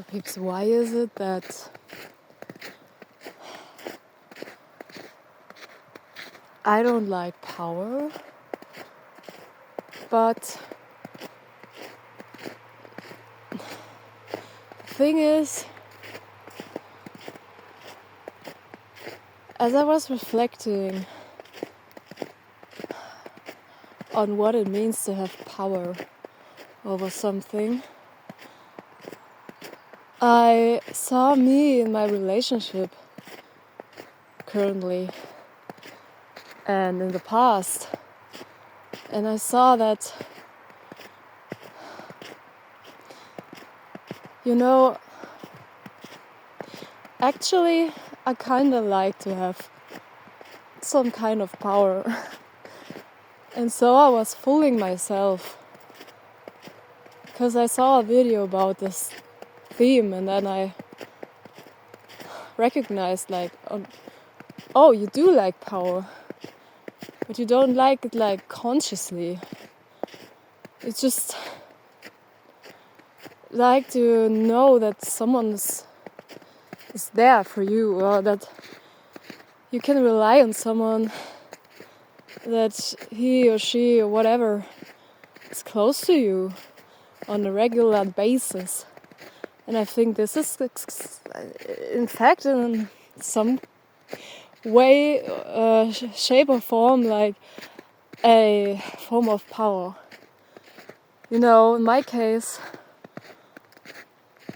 Peeps, why is it that I don't like power, but the thing is, as I was reflecting on what it means to have power over something, I saw me in my relationship currently and in the past, and I saw that, actually I kind of like to have some kind of power. And so I was fooling myself because I saw a video about this theme, and then I recognized oh, you do like power, but you don't like it like consciously. It's just like to know that someone is there for you, or that you can rely on someone, that he or she or whatever is close to you on a regular basis. And I think this is, in fact, in some way, shape or form, like a form of power. In my case,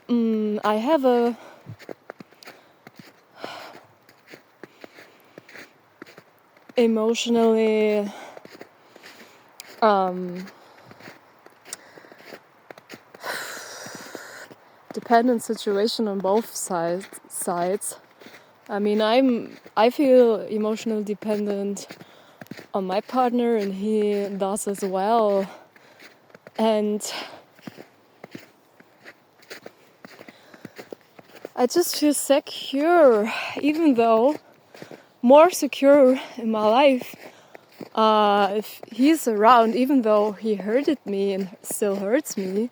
I have a emotionally dependent situation on both sides. I mean, I feel emotionally dependent on my partner, and he does as well. And I just feel secure, even though more secure in my life if he's around, even though he hurted me and still hurts me,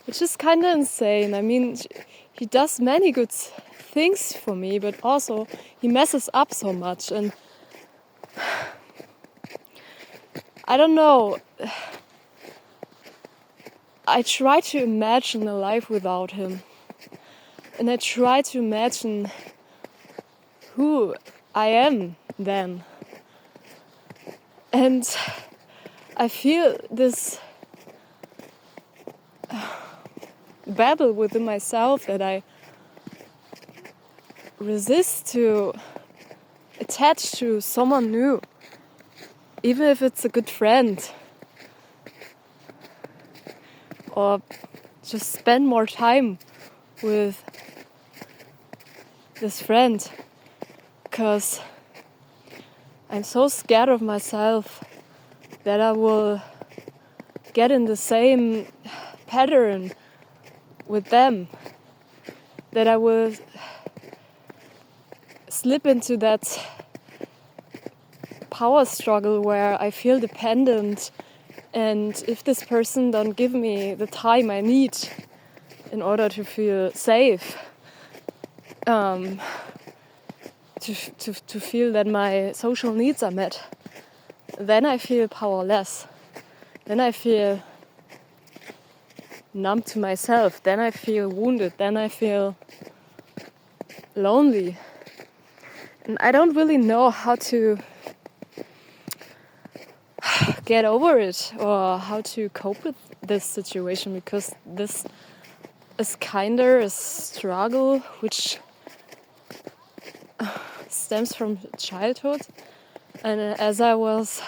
which is kind of insane. I mean, he does many good things for me, but also he messes up so much, and I don't know. I try to imagine a life without him, and I try to imagine who I am then. And I feel this battle within myself that I resist to attach to someone new, even if it's a good friend, or just spend more time with this friend, because I'm so scared of myself that I will get in the same pattern with them, that I will slip into that power struggle where I feel dependent, and if this person don't give me the time I need in order to feel safe, to feel that my social needs are met, then I feel powerless. Then I feel numb to myself. Then I feel wounded. Then I feel lonely. And I don't really know how to get over it or how to cope with this situation, because this is kind of a struggle which stems from childhood. And as I was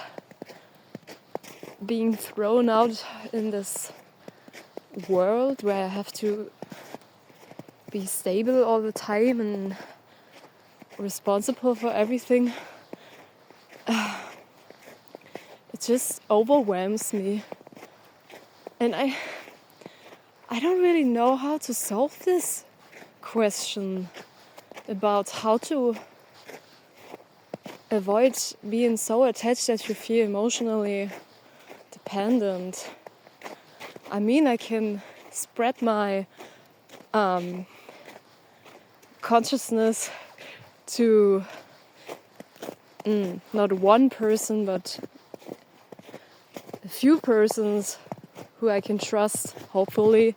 being thrown out in this world where I have to be stable all the time and responsible for everything, it just overwhelms me. And I don't really know how to solve this question about how to avoid being so attached that you feel emotionally dependent. I mean, I can spread my consciousness to not one person but a few persons who I can trust, hopefully.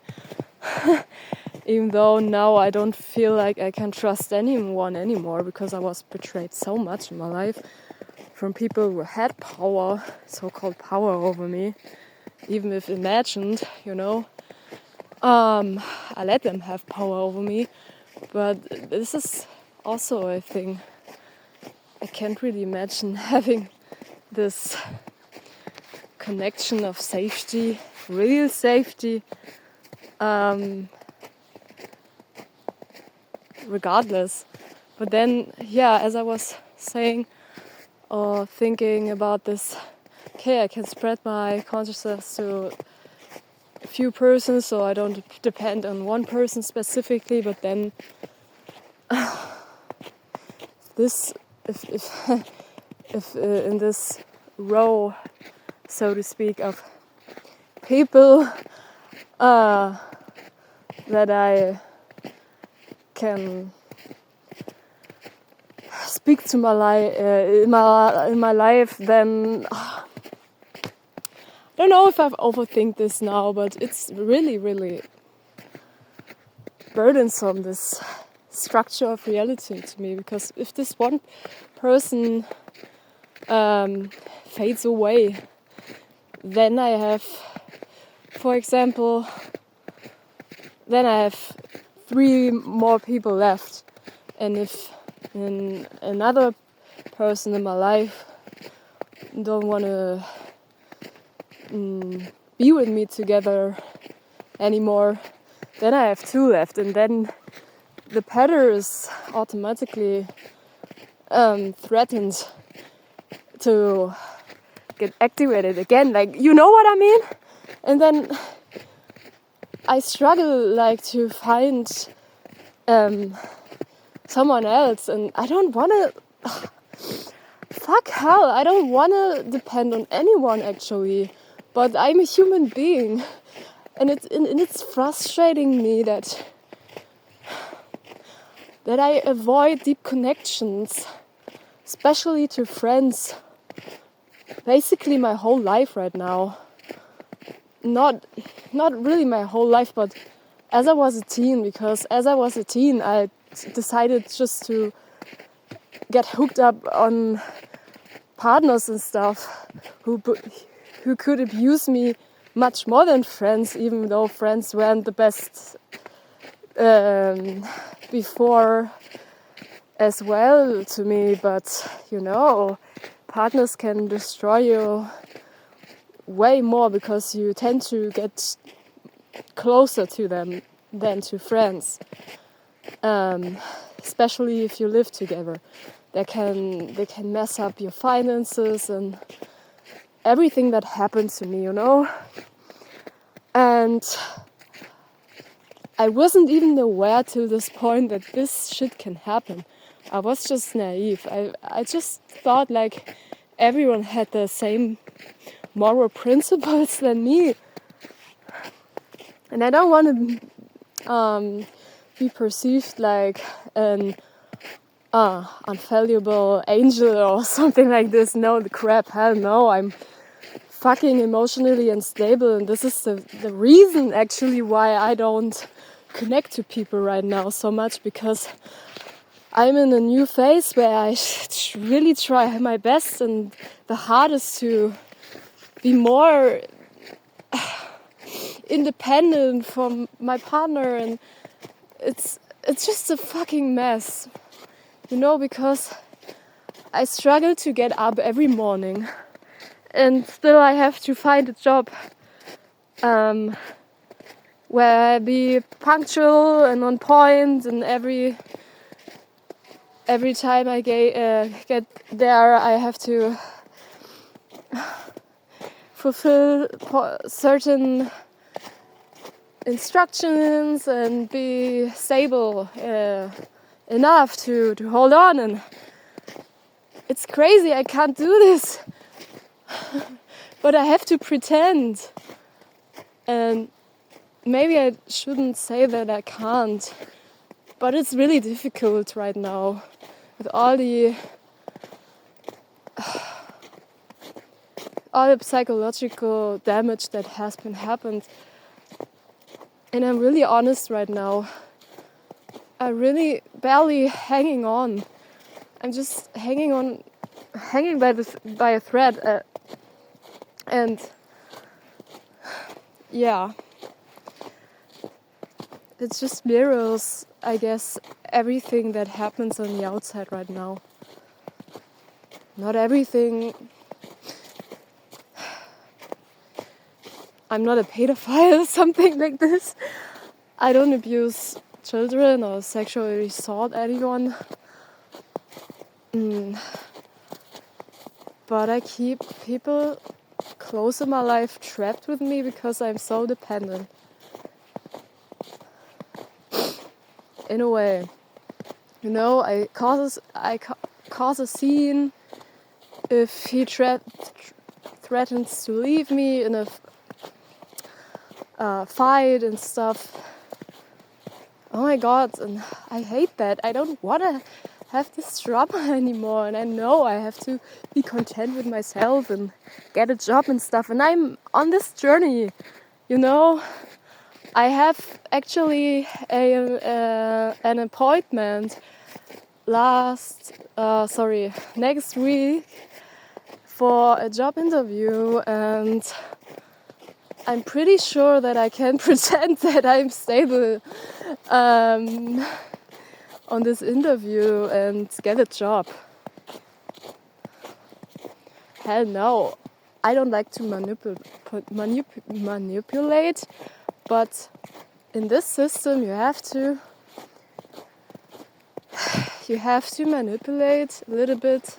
Even though now I don't feel like I can trust anyone anymore because I was betrayed so much in my life from people who had power, so-called power over me, even if imagined, I let them have power over me. But this is also a thing. I can't really imagine having this connection of safety, real safety, regardless. But then, as I was saying or thinking about this, okay, I can spread my consciousness to a few persons, so I don't depend on one person specifically. But then, if in this row, so to speak, of people that I can speak to my life in my life, then I don't know if I've overthink this now, but it's really, really burdensome, this structure of reality to me, because if this one person fades away, then I have, for example, then I have 3 more people left, and if another person in my life don't want to be with me together anymore, then I have 2 left, and then the pattern is automatically threatened to get activated again, like, you know what I mean? And then I struggle to find someone else, and I don't want to. Fuck hell, I don't want to depend on anyone actually, but I'm a human being, and it's frustrating me that I avoid deep connections, especially to friends, basically my whole life right now. Not really my whole life, but as I was a teen, because as I was a teen I decided just to get hooked up on partners and stuff who could abuse me much more than friends, even though friends weren't the best before as well to me. But partners can destroy you way more because you tend to get closer to them than to friends, especially if you live together. They can mess up your finances and everything that happened to me, and I wasn't even aware till this point that this shit can happen. I was just naive. I just thought like everyone had the same moral principles than me, and I don't want to be perceived like an infallible angel or something like this. No, the crap, hell no. I'm fucking emotionally unstable, and this is the reason actually why I don't connect to people right now so much, because I'm in a new phase where I really try my best and the hardest to be more independent from my partner, and it's just a fucking mess, because I struggle to get up every morning, and still I have to find a job where I be punctual and on point, and every time I get there I have to fulfill certain instructions and be stable enough to hold on, and it's crazy. I can't do this but I have to pretend, and maybe I shouldn't say that I can't, but it's really difficult right now with all the psychological damage that has been happened. And I'm really honest right now. I'm really barely hanging on. I'm just hanging by a thread, and yeah, it just mirrors, I guess, everything that happens on the outside right now. Not everything. I'm not a pedophile or something like this. I don't abuse children or sexually assault anyone. But I keep people close in my life trapped with me because I'm so dependent. In a way, you know, I cause a scene if he threatens to leave me in a fight and stuff. Oh my god, and I hate that. I don't want to have this drama anymore, and I know I have to be content with myself and get a job and stuff, and I'm on this journey, you know. I have actually an appointment next week for a job interview, and I'm pretty sure that I can pretend that I'm stable on this interview and get a job. Hell no, I don't like to manipulate, but in this system you have to manipulate a little bit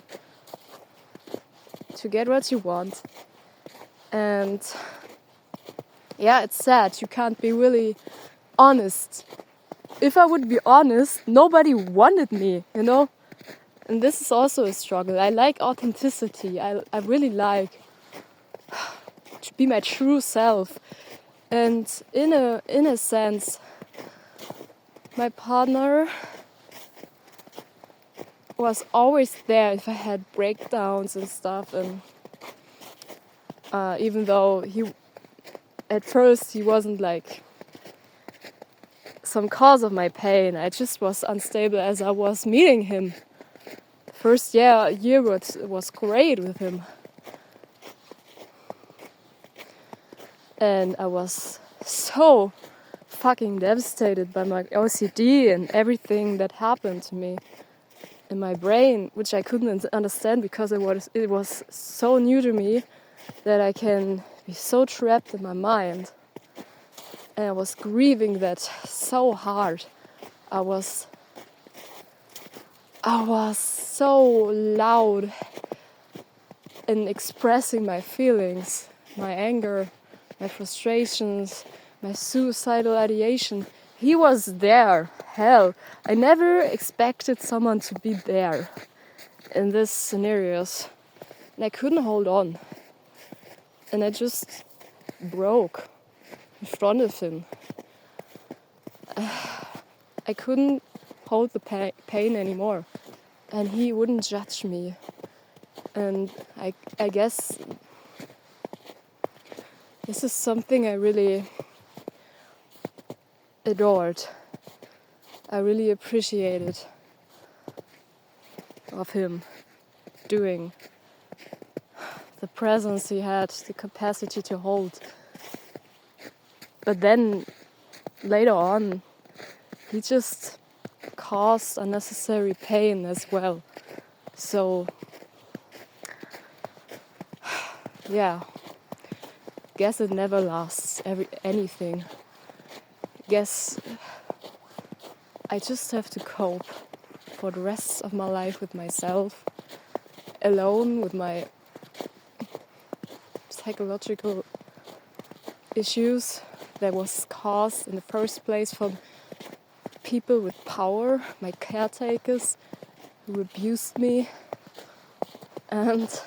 to get what you want. And yeah, it's sad, you can't be really honest. If I would be honest, nobody wanted me, you know? And this is also a struggle. I like authenticity. I really like to be my true self. And in a sense, my partner was always there if I had breakdowns and stuff. And even though at first he wasn't like some cause of my pain, I just was unstable as I was meeting him. The first year was great with him. And I was so fucking devastated by my OCD and everything that happened to me in my brain, which I couldn't understand because it was so new to me that I can be so trapped in my mind. And I was grieving that so hard. I was so loud in expressing my feelings, my anger, my frustrations, my suicidal ideation. He was there. Hell, I never expected someone to be there in these scenarios. And I couldn't hold on. And I just broke in front of him. I couldn't hold the pain anymore. And he wouldn't judge me. And I guess this is something I really adored. I really appreciated of him doing. The presence he had, the capacity to hold. But then later on, he just caused unnecessary pain as well. So yeah, guess it never lasts anything. Guess I just have to cope for the rest of my life with myself, alone with my psychological issues that was caused in the first place from people with power, my caretakers who abused me, and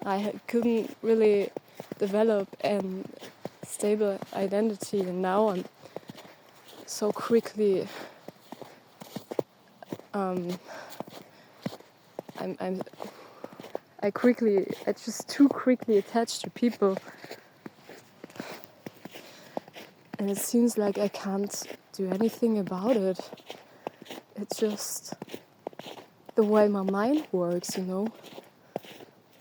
I couldn't really develop stable identity, and now I'm so quickly I just too quickly attached to people, and it seems like I can't do anything about it. It's just the way my mind works, you know.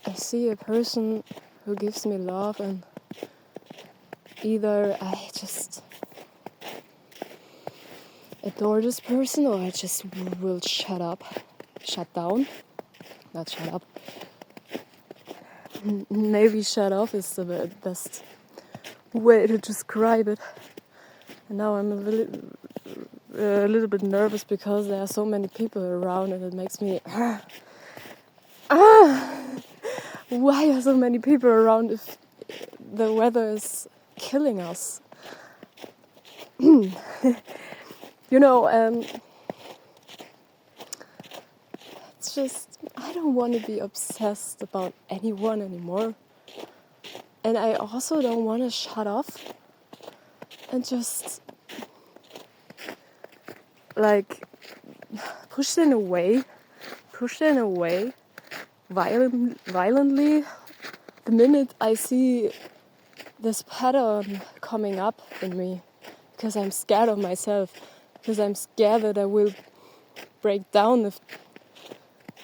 I see a person who gives me love, and either I just adore this person, or I just will shut down. Not shut up. Maybe shut off is the best way to describe it. And now I'm a little bit nervous because there are so many people around, and it makes me why are so many people around if the weather is killing us? You know, it's just, I don't want to be obsessed about anyone anymore. And I also don't want to shut off and just like push them away violently the minute I see this pattern coming up in me, because I'm scared of myself, because I'm scared that I will break down if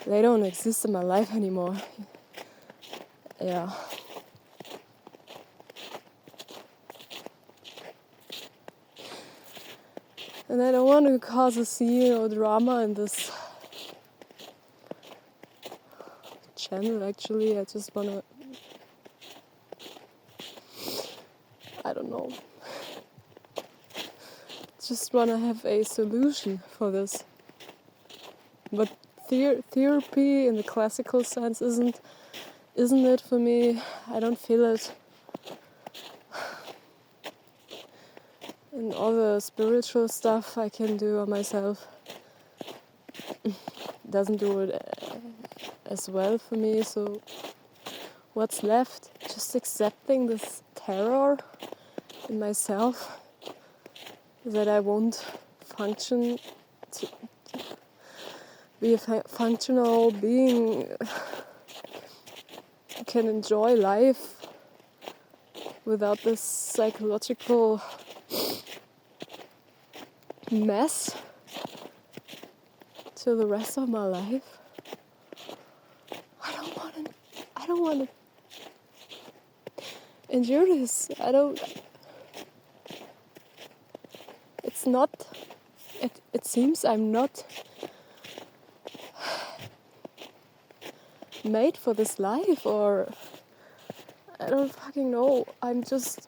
they don't exist in my life anymore. Yeah. And I don't want to cause a scene or drama in this channel, actually. I just want to, I don't know, just want to have a solution for this. But therapy in the classical sense isn't it for me. I don't feel it. And all the spiritual stuff I can do on myself doesn't do it as well for me. So what's left? Just accepting this terror in myself that I won't function to be a functional being who can enjoy life without this psychological mess to the rest of my life. I don't want to endure this. It seems I'm not made for this life, or I don't fucking know. I'm just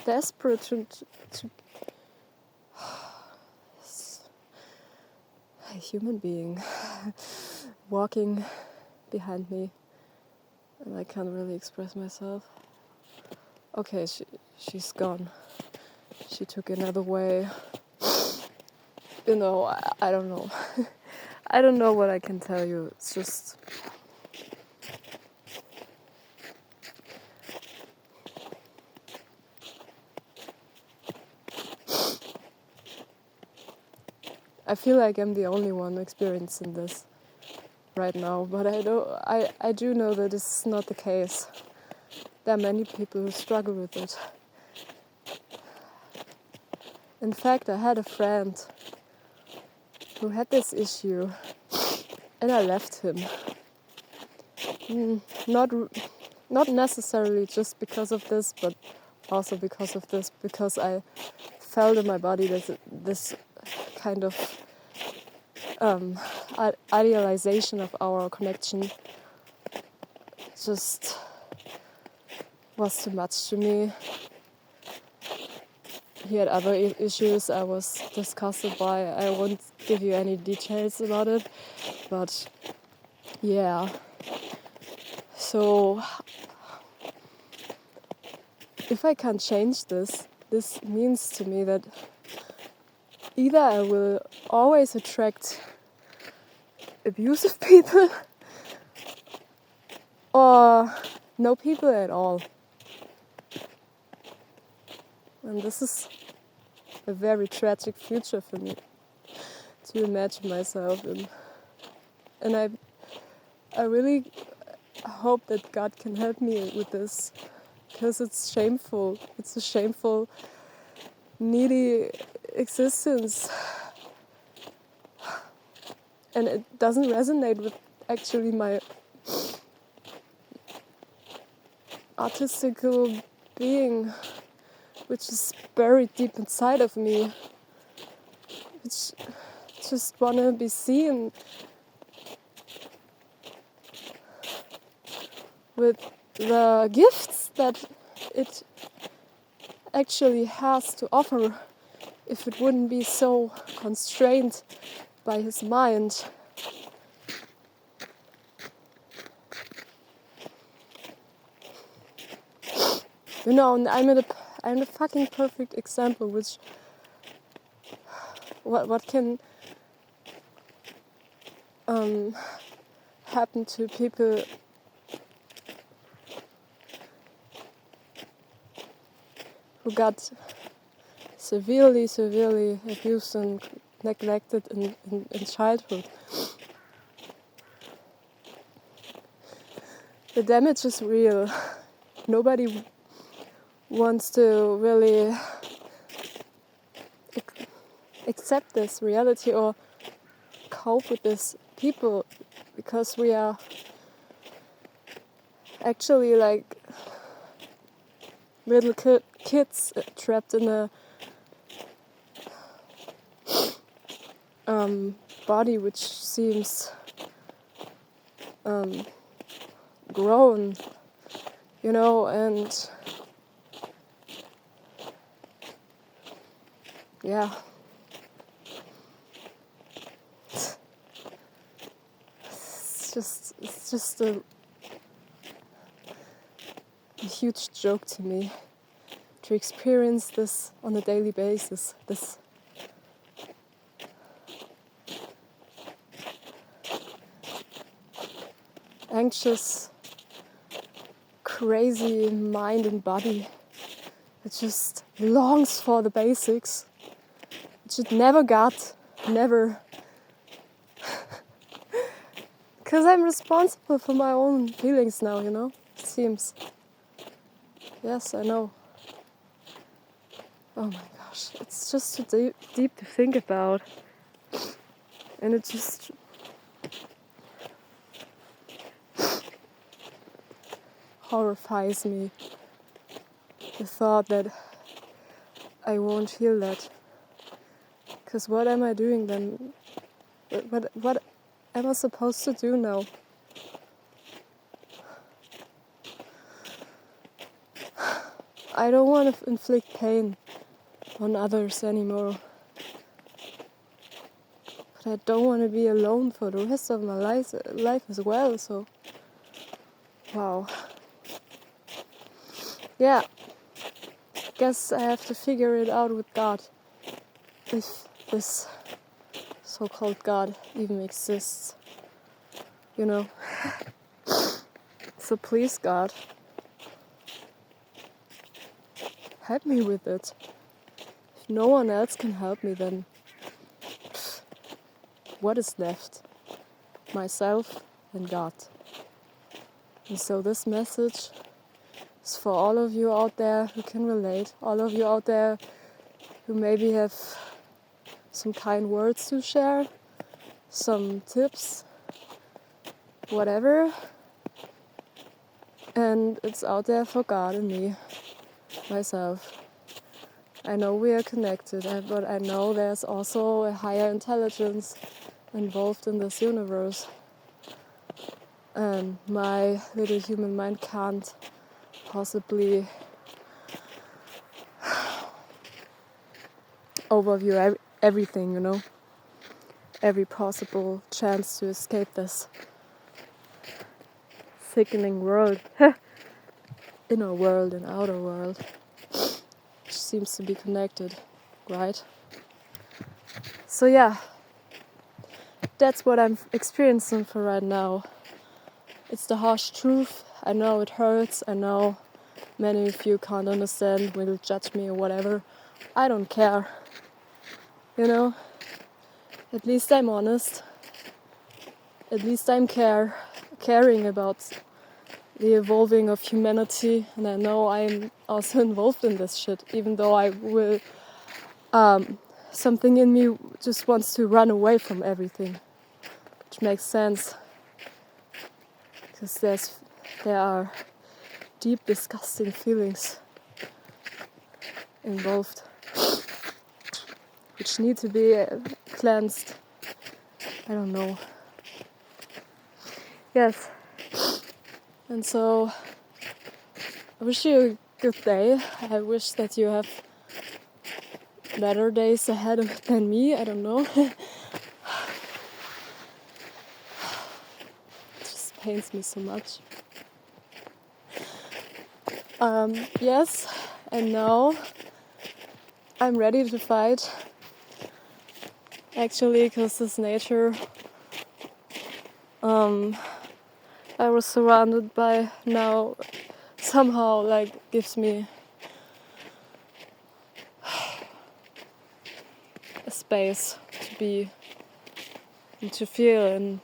desperate to a human being walking behind me, and I can't really express myself. Okay, she's gone. She took another way. You know, I don't know. I don't know what I can tell you. It's just I feel like I'm the only one experiencing this right now, but I do know that this is not the case. There are many people who struggle with it. In fact, I had a friend who had this issue, and I left him. Not necessarily just because of this, but also because of this, because I felt in my body that this kind of idealization of our connection just was too much to me. He had other issues I was disgusted by. I won't give you any details about it, but yeah. So if I can't change this means to me that either I will always attract abusive people or no people at all. And this is a very tragic future for me to imagine myself in. And I really hope that God can help me with this, because it's shameful. It's a shameful, needy existence. And it doesn't resonate with actually my artistical being, which is buried deep inside of me, which just want to be seen with the gifts that it actually has to offer, if it wouldn't be so constrained by his mind. You know, and I'm the fucking perfect example, which what can happen to people who got severely abused and neglected in childhood. The damage is real. Nobody wants to really accept this reality or cope with this people, because we are actually like little kids trapped in a body which seems grown, you know, and yeah. It's just a huge joke to me to experience this on a daily basis, this anxious, crazy mind and body. It just longs for the basics, which it never got, never. Because I'm responsible for my own feelings now, you know, it seems. Yes, I know. Oh my gosh, it's just too deep to think about. And it just horrifies me, the thought that I won't heal that. Because what am I doing then? What am I supposed to do now? I don't want to inflict pain on others anymore. But I don't want to be alone for the rest of my life as well, so wow. Yeah, guess I have to figure it out with God, if this so-called God even exists, you know. So please, God, help me with it. If no one else can help me, then what is left? Myself and God. And so this message is for all of you out there who can relate, all of you out there who maybe have some kind words to share, some tips, whatever. And it's out there for God and me, myself. I know we are connected, but I know there's also a higher intelligence involved in this universe. And my little human mind can't possibly overview everything, you know. Every possible chance to escape this sickening world. Inner world and outer world. Which seems to be connected, right? So yeah, that's what I'm experiencing for right now. It's the harsh truth. I know it hurts. I know many of you can't understand, will judge me or whatever. I don't care. You know? At least I'm honest. At least I'm caring about the evolving of humanity, and I know I'm also involved in this shit, even though I will something in me just wants to run away from everything, which makes sense because there are deep disgusting feelings involved which need to be cleansed. I don't know. Yes. And so I wish you a good day. I wish that you have better days ahead than me. I don't know. It just pains me so much. Yes, and now I'm ready to fight. Actually, because this nature I was surrounded by now somehow like gives me a space to be and to feel, and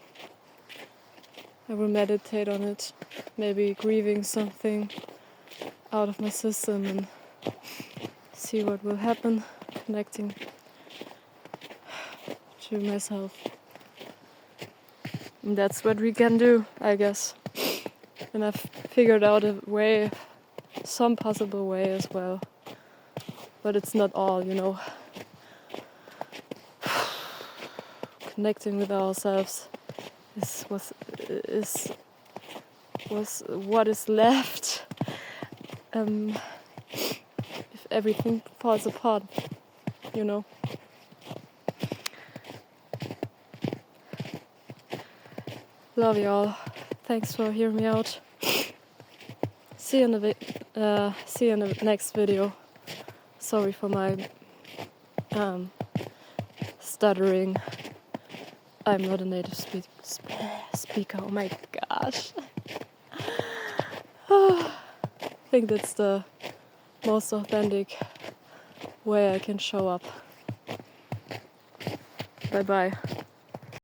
I will meditate on it, maybe grieving something out of my system and see what will happen, connecting to myself. And that's what we can do, I guess. And I've figured out a way, some possible way as well. But it's not all, you know. Connecting with ourselves is what is left if everything falls apart, you know. Love y'all. Thanks for hearing me out. See you in the next video. Sorry for my stuttering. I'm not a native speaker. Oh my gosh. I think that's the most authentic way I can show up. Bye bye.